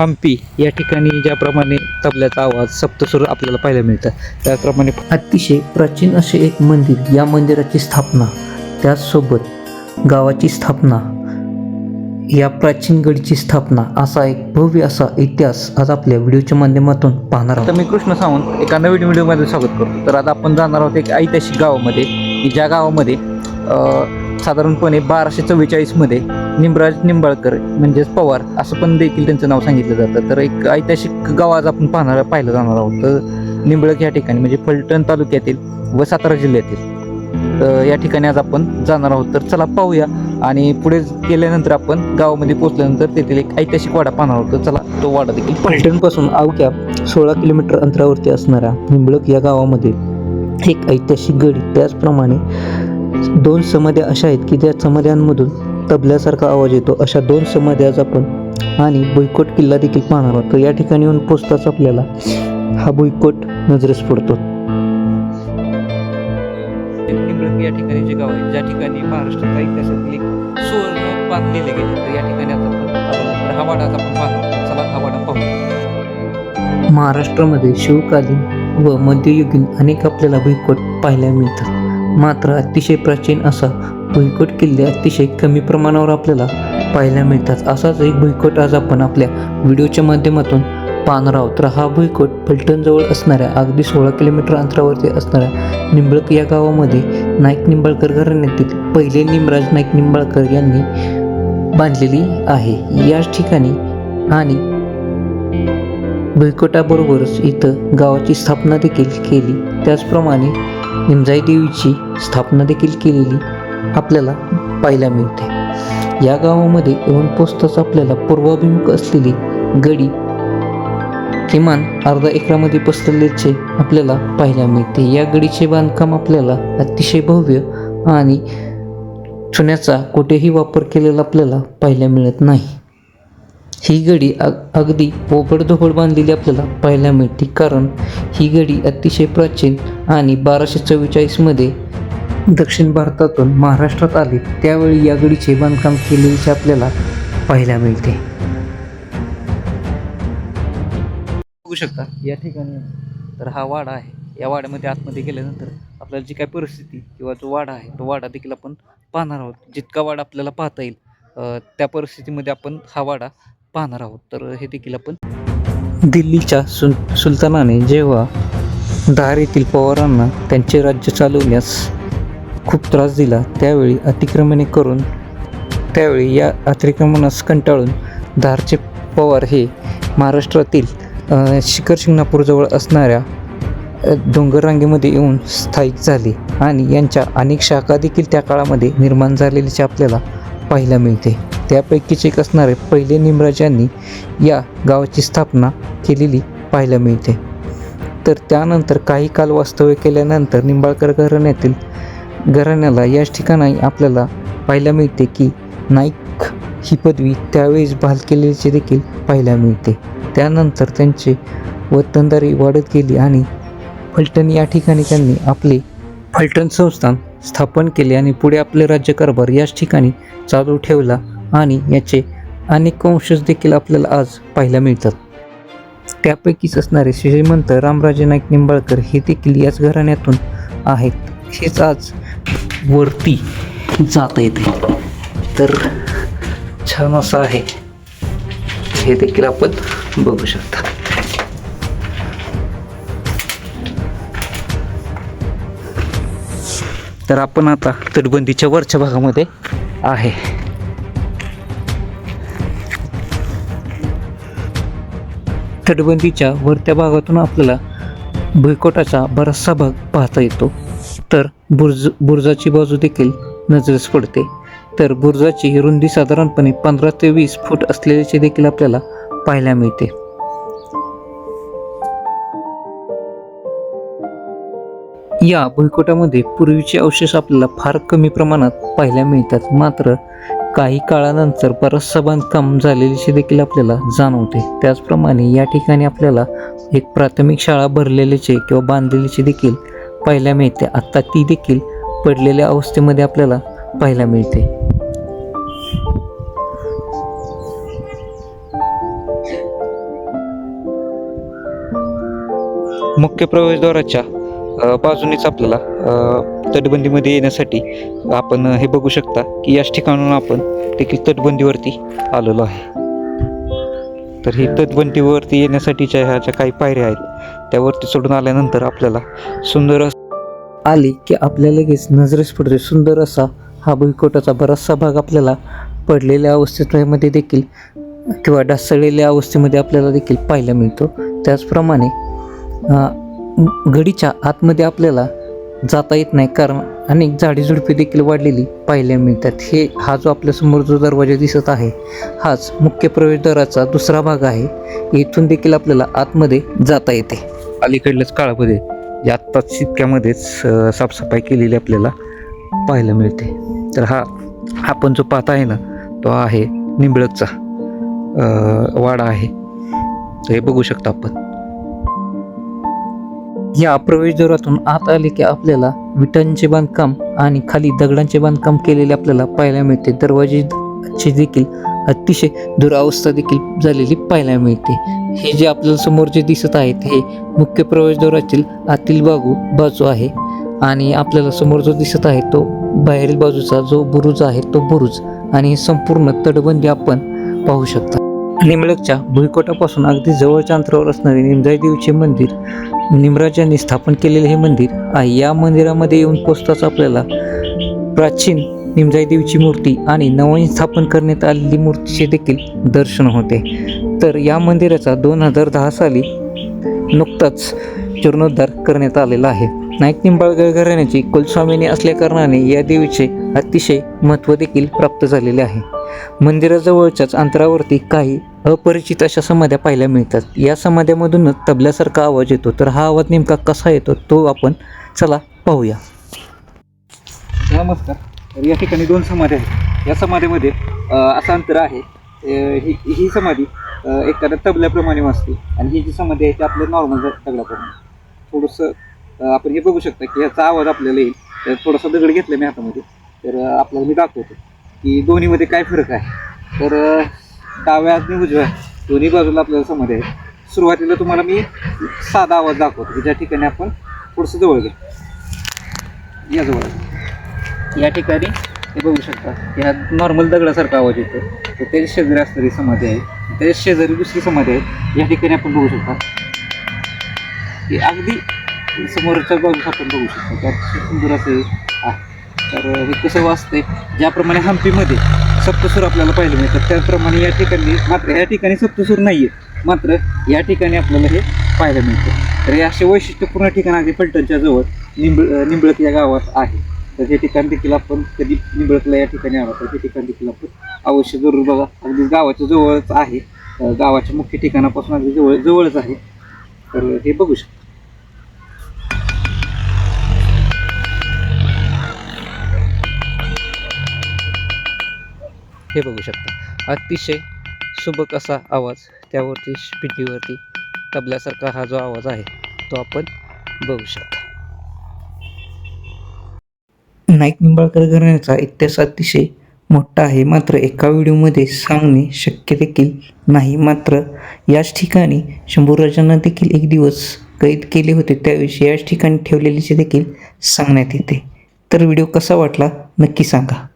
हम्पी या ठिकाणी ज्याप्रमाणे तबल्याचा आवाज सप्तसूर आपल्याला पाहायला मिळतात, त्याप्रमाणे अतिशय प्राचीन असे एक मंदिर, या मंदिराची स्थापना, त्याचसोबत गावाची स्थापना, या प्राचीन गडीची स्थापना, असा एक भव्य असा इतिहास आज आपल्या व्हिडिओच्या माध्यमातून पाहणार आहोत. तर मी कृष्ण सावंत एका नवीन व्हिडिओमध्ये स्वागत करतो. तर आता आपण जाणार आहोत एक ऐतिहासिक गावामध्ये, ज्या गावामध्ये साधारणपणे 1244 मध्ये निंबराज निंबाळकर म्हणजेच पवार असं पण देखील त्यांचं नाव सांगितलं जातं. तर एक ऐतिहासिक गाव आज आपण पाहायला जाणार आहोत. तर निंबळक या ठिकाणी म्हणजे फलटण तालुक्यातील व सातारा जिल्ह्यातील या ठिकाणी आज आपण जाणार आहोत. तर चला पाहूया, आणि पुढे गेल्यानंतर आपण गावामध्ये पोहोचल्यानंतर तेथील एक ऐतिहासिक वाडा पाहणार आहोत. तर चला तो वाडा देखील फलटणपासून अवघ्या 16 किलोमीटर अंतरावरती असणाऱ्या निंबळक या गावामध्ये एक ऐतिहासिक गडी, त्याचप्रमाणे 2 समाध्या अशा आहेत की त्या समाध्यांमधून तबल्यासारखा आवाज येतो. अशा 2 समाध्या आज आपण आणि भुईकोट किल्ला देखील पाहणार आहोत. तर या ठिकाणी येऊन पोचताच आपल्याला हा भुईकोट नजरेस पडतो. निंबळक या ठिकाणी जे गाव आहे, ज्या ठिकाणी महाराष्ट्राचा इतिहासातील एक सुवर्ण पान लिहिले गेले, तर या ठिकाणी आता आपण आलो. तर हा वाडा आज आपण पाहणार आहोत. चला हा वाडा पाहू. महाराष्ट्रामध्ये शिवकालीन व मध्ययुगीन अनेक आपल्याला भुईकोट पाहायला मिळतात. मात्र अतिशय प्राचीन असा भुईकोट किल्ले अतिशय कमी प्रमाणावर आपल्याला पाहायला मिळतात. असाच एक भुईकोट आज आपण आपल्या व्हिडिओच्या माध्यमातून पाहणार आहोत. तर हा भुईकोट फलटणजवळ असणाऱ्या अगदी 16 किलोमीटर अंतरावरती असणाऱ्या निंबळक या गावामध्ये नाईक निंबाळकर घराण्यातील पहिले निमराज नाईक निंबाळकर यांनी बांधलेली आहे. याच ठिकाणी आणि भुईकोटाबरोबरच इथं गावाची स्थापना देखील केली. त्याचप्रमाणे निमजाई देवीची स्थापना देखील केलेली आपल्याला पाहायला मिळते. या गावामध्ये येऊन पोचताच आपल्याला पूर्वाभिमुख असलेली गडी किमान अर्धा एकरामध्ये पसरलेले आपल्याला पाहायला मिळते. या गडीचे बांधकाम आपल्याला अतिशय भव्य आणि चुन्याचा कुठेही वापर केलेला आपल्याला पाहायला मिळत नाही. ही गडी अगदी ओबडधोबड बांधलेली आपल्याला पाहायला मिळते, कारण ही गडी अतिशय प्राचीन आणि 1244 मध्ये दक्षिण भारतातून महाराष्ट्रात आले त्यावेळी या गडीचे बांधकाम केलेले आपल्याला पाहायला मिळते. बघू शकता या ठिकाणी तर हा वाडा आहे. या वाड्यामध्ये आतमध्ये गेल्यानंतर आपल्याला जी काय परिस्थिती किंवा जो वाडा आहे तो वाडा देखील आपण पाहणार आहोत. जितका वाडा आपल्याला पाहता येईल त्या परिस्थितीमध्ये आपण हा वाडा पाहणार आहोत. तर हे देखील आपण दिल्लीच्या सुलतानाने जेव्हा धार येथील पवारांना त्यांचे राज्य चालवण्यास खूप त्रास दिला, त्यावेळी अतिक्रमणे करून त्यावेळी या अतिक्रमणास कंटाळून धारचे पवार हे महाराष्ट्रातील शिखर शिंगणापूरजवळ असणाऱ्या डोंगररांगेमध्ये येऊन स्थायिक झाले आणि यांच्या अनेक शाखा देखील त्या काळामध्ये निर्माण झालेल्याचे आपल्याला पाहायला मिळते. त्यापैकीच एक असणारे पहिले निमराज यांनी या गावाची स्थापना केलेली पाहायला मिळते. तर त्यानंतर काही काल वास्तव्य केल्यानंतर निंबाळकर घराण्याला याच ठिकाणी आपल्याला पाहायला मिळते की नाईक ही पदवी त्यावेळेस बहाल केलेली देखील पाहायला मिळते. त्यानंतर त्यांची वतनदारी वाढत गेली आणि फलटण या ठिकाणी त्यांनी आपले फलटण संस्थान स्थापन केले आणि पुढे आपले राज्यकारभार याच ठिकाणी चालू ठेवला आणि याचे अनेक वंशज देखील आपल्याला आज पाहायला मिळतात. त्यापैकीच असणारे श्रीमंत रामराजे नाईक निंबाळकर हे देखील याच घराण्यातून आहेत. हेच आज वरती जाता येते. तर छान असं आहे, हे देखील आपण बघू शकता. तर आपण आता तटबंदीच्या वरच्या भागामध्ये आहे. तटबंदीच्या वरत्या भागातून आपल्याला भुईकोटाचा बराचसा भाग पाहता येतो. तर बुर्जाची बाजू देखील नजरेस पडते. तर बुर्जाची रुंदी साधारणपणे 15 ते 20 फूट असलेल्याचे देखील आपल्याला पाहायला मिळते. या भुईकोटामध्ये पूर्वीचे अवशेष आपल्याला फार कमी प्रमाणात पाहायला मिळतात. मात्र काही काळानंतर बरचसं बांधकाम झालेल्याचे देखील आपल्याला जाणवते. त्याचप्रमाणे या ठिकाणी आपल्याला एक प्राथमिक शाळा भरलेल्याचे किंवा बांधलेल्याचे देखील पाहायला मिळते. आत्ता ती देखील पडलेल्या अवस्थेमध्ये आपल्याला पाहायला मिळते. मुख्य प्रवेशद्वाराच्या बाजूनेच आपल्याला तटबंदीमध्ये येण्यासाठी आपण हे बघू शकता की याच ठिकाणून आपण देखील तटबंदीवरती आलेलो आहे. तर ही तटबंदीवरती येण्यासाठीच्या ह्या ज्या काही पायऱ्या आहेत त्यावरती चढून आल्यानंतर आपल्याला सुंदर आली की आपल्याला लगेच नजरेस पडतो सुंदर असा हा भुईकोटाचा बराचसा भाग आपल्याला पडलेल्या अवस्थेमध्ये देखील किंवा ढासळलेल्या अवस्थेमध्ये आपल्याला देखील पाहायला मिळतो. त्याचप्रमाणे गडीच्या आतमध्ये आपल्याला जाता येत नाही कारण अनेक झाडीझुडपे देखील वाढलेली पाहायला मिळतात. हा जो आपल्यासमोर जो दरवाजा दिसत आहे हाच मुख्य प्रवेशद्वाराचा दुसरा भाग आहे. इथून देखील आपल्याला आतमध्ये जाता येते. अलीकडल्याच काळामध्ये जे आत्ताच इतक्यामध्येच साफसफाई केलेली आपल्याला पाहायला मिळते. तर हा आपण जो पाहत आहे ना तो आहे निंबळकचा वाडा आहे. तर हे बघू शकता आपण. या प्रवेशद्वारातून आत आले की आपल्याला विटांचे बांधकाम आणि खाली दगडांचे बांधकाम केलेले आपल्याला पाहायला मिळते. दरवाजेची देखील अतिशय दुरावस्था देखील झालेली पाहायला मिळते. हे जे आपल्याला समोर जे दिसत आहेत हे मुख्य प्रवेशद्वारातील आतील बाजू आहे आणि आपल्याला समोर जो दिसत आहे तो बाहेरील बाजूचा जो बुरुज आहे तो बुरुज आणि हे संपूर्ण तटबंदी आपण पाहू शकता. निंबळकच्या भुईकोटापासून अगदी जवळच्या अंतरावर असणारे निमजाई देवीचे मंदिर निमराजांनी स्थापन केलेले हे मंदिर आहे. या मंदिरामध्ये येऊन पोचताच आपल्याला प्राचीन निमजाई देवीची मूर्ती आणि नवीन स्थापन करण्यात आलेली मूर्तीचे देखील दर्शन होते. तर या मंदिराचा 2010 साली नुकताच जीर्णोद्धार करण्यात आलेला आहे. नाईक निंबाळकर घराण्याची कुलस्वामिनी असल्याकारणाने या देवीचे अतिशय महत्त्व देखील प्राप्त झालेले आहे. मंदिराजवळच्याच अंतरावरती काही अपरिचित अशा समाध्या पाहायला मिळतात. या समाध्यामधूनच तबल्यासारखा आवाज येतो. तर हा आवाज नेमका कसा येतो तो आपण चला पाहूया. नमस्कार. तर या ठिकाणी 2 समाधी आहेत. या समाधीमध्ये असं अंतर आहे. ही समाधी एखाद्या तबल्याप्रमाणे वाजते आणि ही जी समाधी आहे ती आपल्या नॉर्मल दगडाप्रमाणे. थोडंसं आपण हे बघू शकता की ह्याचा आवाज आपल्याला येईल. तर थोडासा दगड घेतला मी हातामध्ये तर आपल्याला मी दाखवतो की दोन्हीमध्ये काय फरक आहे. तर डाव्या आणि उजव्या दोन्ही बाजूला आपल्याला समाधी आहे. सुरुवातीला तुम्हाला मी साधा आवाज दाखवतो की ज्या ठिकाणी आपण थोडंसं जवळ घ्या. या जवळ या ठिकाणी हे बघू शकता की हा नॉर्मल दगडासारखा आवाज येतो. तर त्याच्या शेजारी असणारी समाधी आहे. त्याच्या शेजारी दुसरी समाधी आहे. या ठिकाणी आपण बघू शकता की अगदी समोरच्या बाजूस आपण बघू शकतो त्यात सुंदर असे आहे. तर हे कसं वाजतंय ज्याप्रमाणे हम्पीमध्ये सप्तसूर आपल्याला पाहायला मिळतात त्याप्रमाणे या ठिकाणी मात्र या ठिकाणी सप्तसूर नाही आहे. मात्र या ठिकाणी आपल्याला हे पाहायला मिळतं. तर हे असे वैशिष्ट्यपूर्ण ठिकाण अगदी फलटणच्या जवळ निंबळक या गावात आहे. तर हे ठिकाण देखील आपण कधी निंबळकला या ठिकाणी आला तर हे ठिकाण देखील आपण अवश्य जरूर बघा. अगदी गावाच्या जवळच आहे. गावाच्या मुख्य ठिकाणापासून अगदी जवळच आहे. तर हे बघू शकता. हे बघू शकता अतिशय सुबक असा आवाज त्यावरती पिटीवरती तबल्यासारखा हा जो आवाज आहे तो आपण बघू शकता. नाईक निंबाळकर घराण्याचा इतिहास अतिशय मोठा आहे. मात्र एका व्हिडिओमध्ये सांगणे शक्य देखील नाही. मात्र याच ठिकाणी शंभूराजांना देखील एक दिवस कैद केले होते त्याविषयी याच ठिकाणी ठेवलेल्याचे देखील सांगण्यात येते. तर व्हिडिओ कसा वाटला नक्की सांगा.